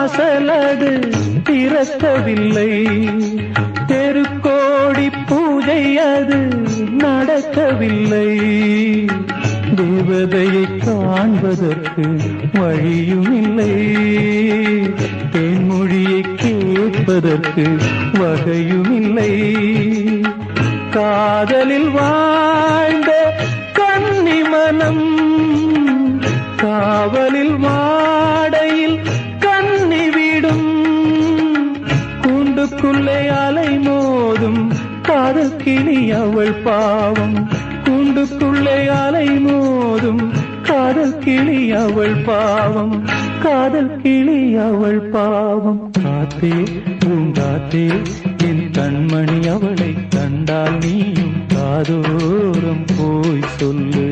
வாசலது திறக்கவில்லை, தெருக்கோடி பூஜை அது நடக்கவில்லை. தேவதையை காண்பதற்கு வழியும் இல்லை, தேன்மொழியை கேட்பதற்கு வகையும் இல்லை. காதலில் வாழ்ந்த கன்னி மனம் காவலில் வாடையில் கன்னி விடும். கூண்டுக்குள்ளே அலை மோதும் காதல் கிளி அவள் பாவம், கூண்டுக்குள்ளே அலை மோதும் காதல் கிளி அவள் பாவம், காதல் கிளி அவள் பாவம். காத்தே பூங்காத்தே என் கண்மணி அவளை கண்டால் நீயும் காதோரம் போய் சொல்லு.